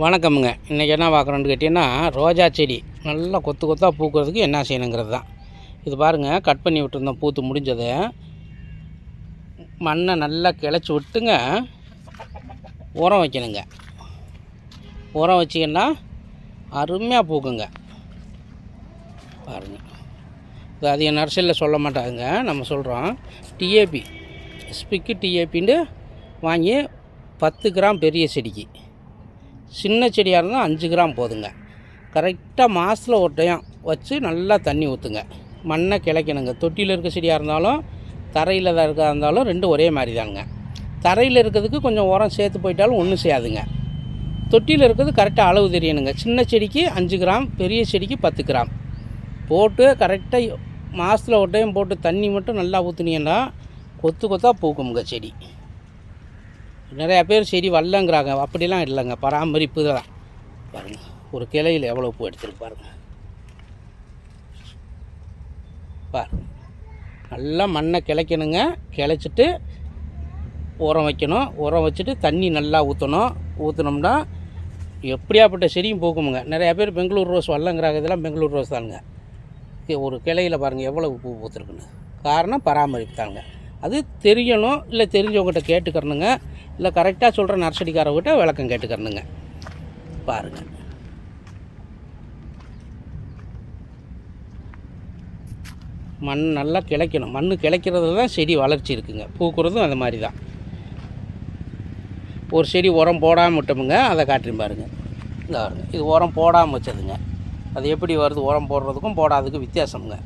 வணக்கமுங்க. இன்றைக்கி என்ன பார்க்குறோன்னு கேட்டிங்கன்னா, ரோஜா செடி நல்லா கொத்து கொத்தாக பூக்கிறதுக்கு என்ன செய்யணுங்கிறது தான். இது பாருங்கள், கட் பண்ணி விட்டுருந்தோம் பூத்து முடிஞ்சதை. மண்ணை நல்லா கிளச்சி விட்டுங்க, உரம் வைக்கணுங்க. உரம் வச்சிங்கன்னா அருமையாக பூக்குங்க. பாருங்கள், இது அதிக நர்சரியில் சொல்ல மாட்டாங்க, நம்ம சொல்கிறோம். டிஏபி ஸ்பிக்கு டிஏபின்னு வாங்கி 10 கிராம் பெரிய செடிக்கு, சின்ன செடியாக இருந்தால் 5 கிராம் போதுங்க. கரெக்டாக மாதத்தில் ஒரு டைம் வச்சு நல்லா தண்ணி ஊற்றுங்க. மண்ணை கிளைக்கணுங்க. தொட்டியில் இருக்க செடியாக இருந்தாலும் தரையில் தான் இருக்கா இருந்தாலும் ரெண்டும் ஒரே மாதிரி தானுங்க. தரையில் இருக்கிறதுக்கு கொஞ்சம் உரம் சேர்த்து போயிட்டாலும் ஒன்றும் செய்யாதுங்க. தொட்டியில் இருக்கிறது கரெக்டாக அளவு தெரியணுங்க. சின்ன செடிக்கு 5 கிராம், பெரிய செடிக்கு 10 கிராம் போட்டு கரெக்டாக மாதத்தில் ஒரு டைம் போட்டு தண்ணி மட்டும் நல்லா ஊற்றுனீங்கன்னா கொத்து கொத்தாக பூக்குங்க செடி. நிறையா பேர் செடி வரலங்கிறாங்க, அப்படிலாம் இல்லைங்க, பராமரிப்பு தான். பாருங்கள், ஒரு கிளையில் எவ்வளோ பூ எடுத்துருக்கு பாருங்கள். பாருங்கள், நல்லா மண்ணை கிளைக்கணுங்க. கிளைச்சிட்டு உரம் வைக்கணும். உரம் வச்சுட்டு தண்ணி நல்லா ஊற்றினோம்னா எப்படியாப்பட்ட செடியும் பூக்குமுங்க. நிறையா பேர் பெங்களூர் ரோஸ் வரலங்கிறாங்க, இதெல்லாம் பெங்களூர் ரோஸ் தானுங்க. ஒரு கிளையில் பாருங்கள் எவ்வளோ பூ பூத்துருக்குன்னு. காரணம் பராமரிப்பு தாங்க. அது தெரியணும், இல்லை தெரிஞ்சவங்ககிட்ட கேட்டுக்கிறணுங்க, இல்லை கரெக்டாக சொல்கிற நர்சரிக்காரவங்கிட்ட விளக்கம் கேட்டுக்கிறணுங்க. பாருங்கள், மண் நல்லா கிளைக்கணும். மண் கிளைக்கிறது தான் செடி வளர்ச்சி இருக்குங்க. பூக்குறதும் அந்த மாதிரி தான். ஒரு செடி உரம் போடாமல் விட்டோமுங்க, அதை காட்டுறேன் பாருங்கள். இந்த பாருங்கள், இது உரம் போடாமல் வச்சதுங்க. அது எப்படி வருது? உரம் போடுறதுக்கும் போடாததுக்கும் வித்தியாசமுங்க.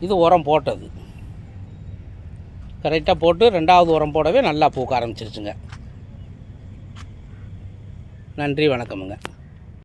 இது உரம் போட்டது. கரெக்டாக போட்டு 2வது உரம் போடவே நல்லா பூக்க ஆரம்பிச்சிருச்சுங்க. நன்றி, வணக்கமுங்க.